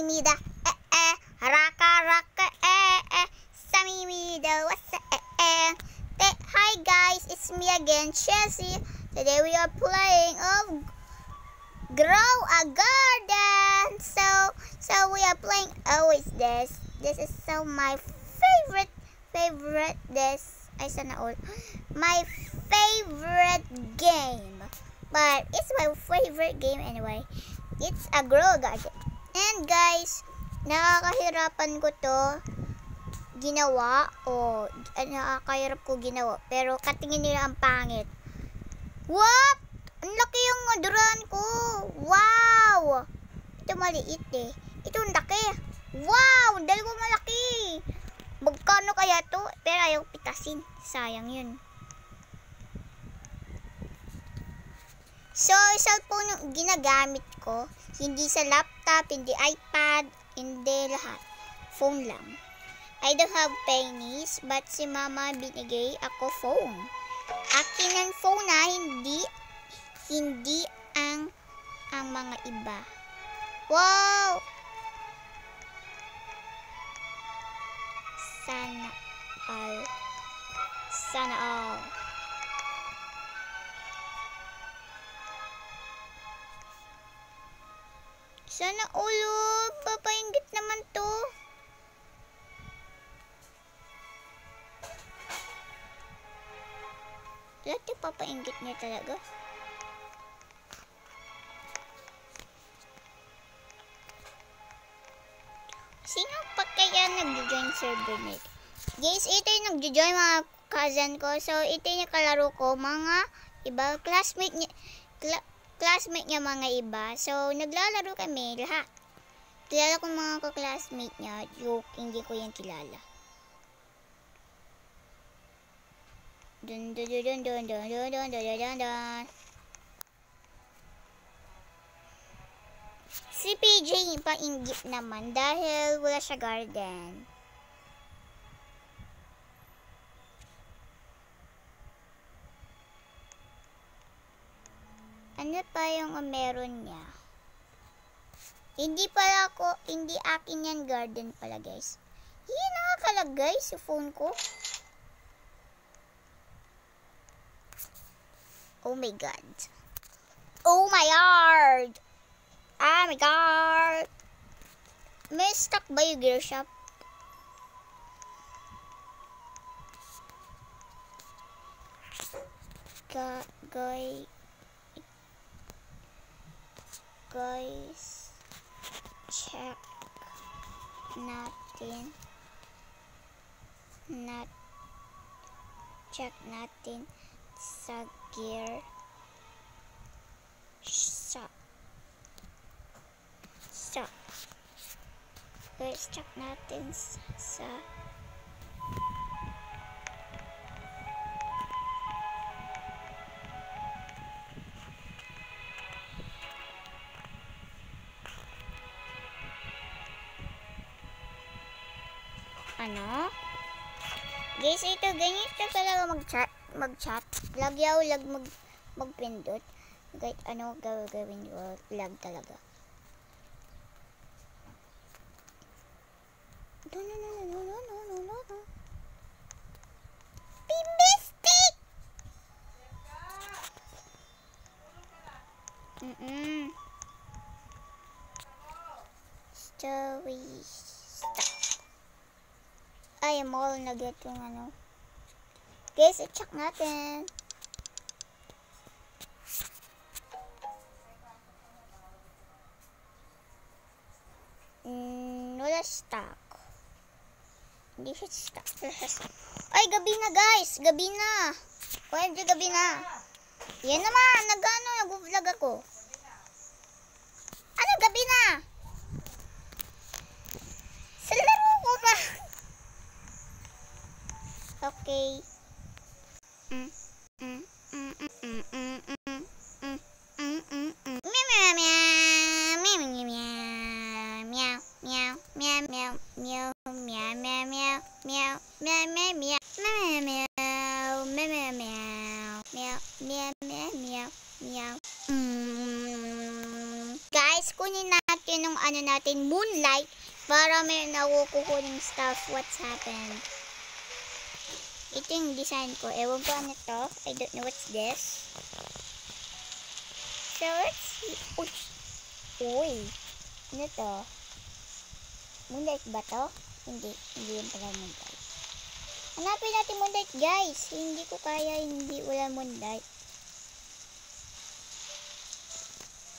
Samimida, haraka raka, Samimida, what's Hi guys, it's me again, Chelsea. Today we are playing of Grow a Garden. So we are playing. Oh, it's this. This is so my favorite. This ay sana all. My favorite game. But it's my favorite game anyway. It's a Grow a Garden. And guys, nakakahirapan ko to ginawa o nakakahirap ko ginawa, pero katingin nila ang pangit. What? Ang laki yung durian ko. Wow! Ito maliit eh. Ito ang laki. Wow! Dalawa malaki. Magkano kaya to? Pero ayaw pitasin. Sayang yun. So, cellphone yung ginagamit ko. Hindi sa laptop, hindi iPad, hindi lahat. Phone lang. I don't have pennies, but si mama binigay ako phone. Akin ang phone na, hindi ang mga iba. Wow! Sana all. Sana all. Sana ulo, papainggit naman to. Lahat yung papainggit niya talaga. Sino pa kaya nag-join server nito? Guys, ito yung nag-join mga cousin ko. So, ito yung kalaro ko. Mga iba, classmate niya mga iba. So, naglalaro kami lahat. Kilala ko mga ka-classmate niya. Joke, hindi ko yan kilala. Dun dun dun dun dun dun dun dun dun dun dun. Si PJ painggit naman dahil wala siya garden. Ano pa yung meron niya? Hindi akin yan garden pala guys. Yan nakakalagay sa phone ko. Oh my god. Oh my god. Oh my god. May stock ba yung gear shop? Guys, check natin sa gear shop. Guys, check natin sa ano? Guys, ito ganito talaga mag-chat. Lagyaw magpindot. Kahit ano gagawin ko, lag talaga. No. Pimbistik! Story stop. Ay, mall na get yung ano. Guys, i-check natin. Wala stock. Hindi siya stock. Ay, gabi na guys. Gabi na. OMG, gabi na. Yan naman. Nag-vlog ako. Ano, gabi na? Sa laro ko ba? Okay. Guys, kunin natin tayo ng ano natin, moonlight, para may nakukuha ng stuff. What's happened? Ito yung design ko. Ewan ko ano to. I don't know what's this. So, let's see. Uy. Ano to? Moonlight ba to? Hindi. Hindi yung pala moonlight. Hanapin natin moonlight, guys. Hindi ko kaya. Hindi. Wala moonlight.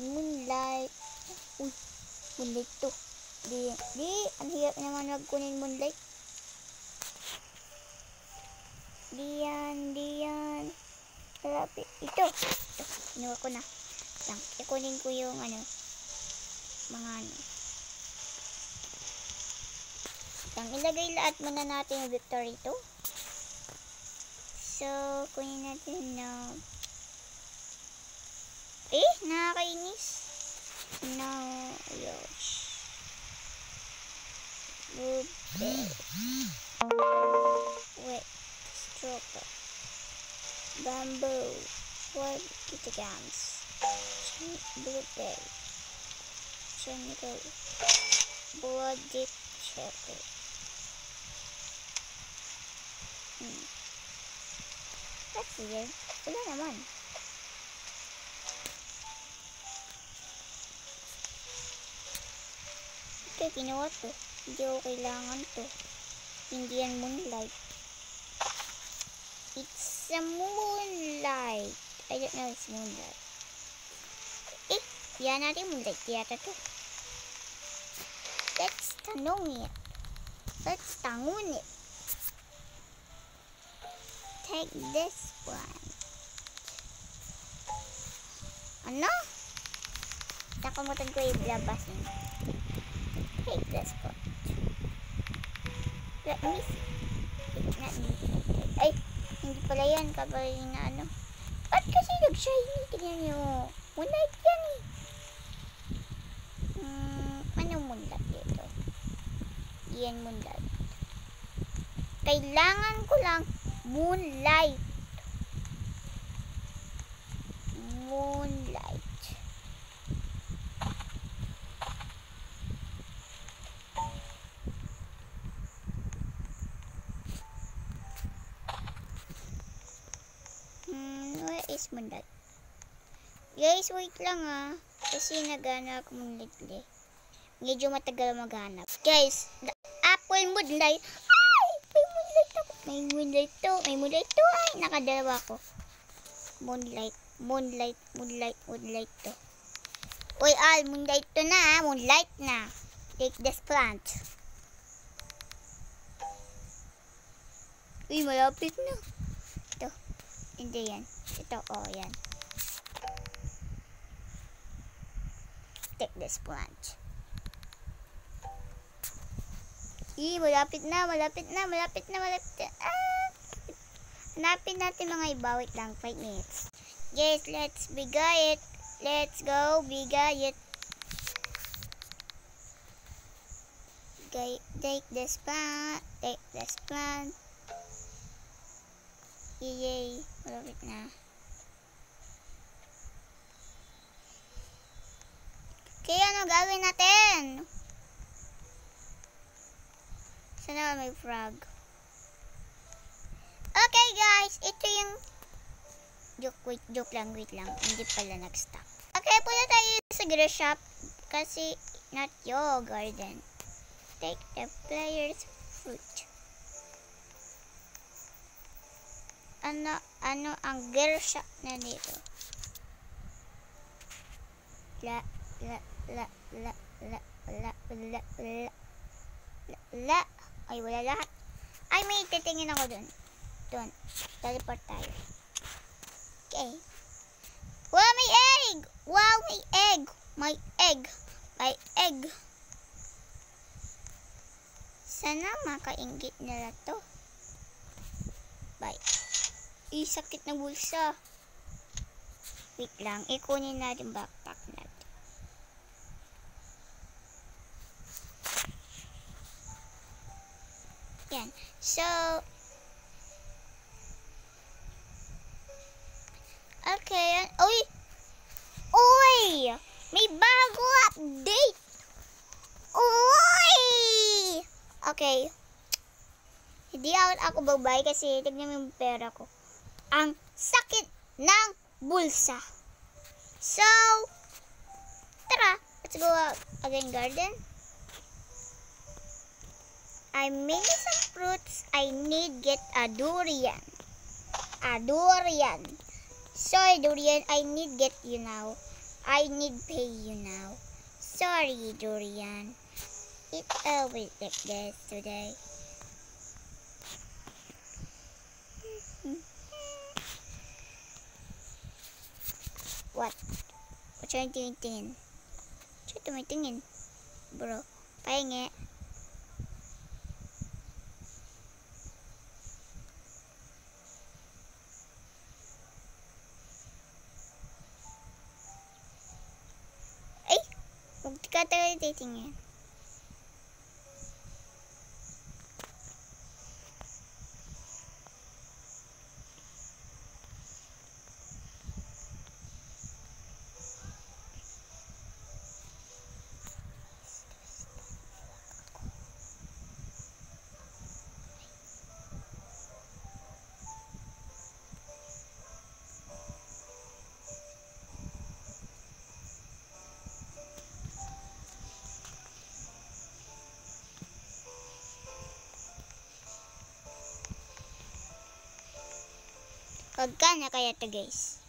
Moonlight. Uy. Moonlight to. Di. Ang hirap naman magkunin moonlight. Diyan. Malapit. Ito. Inuha ko na. Lang. Ikunin ko yung ano. Mga ano. Lang. Ilagay lahat muna natin yung victory to. So, kunin natin na. Nakakainis. Now, yosh. Blueberry. Wait. Stroker. Bamboo. 4 kilograms. Blueberry. Jungle. Bloody cherry. That's weird. Wala naman. Okay, ginawa to. Hindi ko kailangan to. Hindi yan moonlight. It's a moonlight. I don't know it's moonlight. Yan natin moonlight. Yata to. Let's tanong it. Let's tangon it. Take this one. Ano? Nakumutan ko yung labas niya. Take this one. Let me see. Ay! Hindi pala yan. Kabay na ano. Ba't kasi nag-shiny? Tingnan nyo. Moonlight yan eh. Ano moonlight dito? Yan moonlight. Kailangan ko lang moonlight. Moonlight. Where is moonlight? Guys, wait lang kasi naghanap ako moonlight. Medyo matagal maghanap. Guys, the apple moonlight. Ay! May moonlight ako. May moonlight to. May moonlight to. Ay, nakadalawa ko. Moonlight. Moonlight to. Uy, moonlight to na. Moonlight na. Take this plant. Uy, malapit na. Ito. Hindi yan. Ito, yan. Take this plant. Malapit na. Hanapin natin mga iba. Wait lang, 5 minutes. Yes, let's bigay it. Let's go, bigay it. Take this plant. Yay, malapit na. Okay, ano gagawin natin? Sana may frog. Okay guys, ito yung joke lang, wait lang. Hindi pala nag-stop. Okay, punta tayo sa grocery shop kasi not your garden. Take the player's fruit. Ano ang grocery shop na dito? Ay, wala lahat. Ay, may titingin ako dun. Teleport tayo. Okay. Wow, may egg! May egg. Sana makainggit nila to. Bye. Sakit na bulsa. Wait lang. Ikunin natin backpack natin. Yan. So, okay. Uy! May bago update! Okay. Hindi ako babay kasi tignan mo yung pera ko. Ang sakit ng bulsa. So, tara. Let's go again garden. I made some fruits. I need get a durian. A durian. Sorry, durian. I need get you now. I need pay you now. Sorry, durian. It's always like this today. What? What's your tingin? Siya tumitingin. Bro, pahingi. Ay! Huwag ka tayo titingin. Huwag ka na kaya to guys.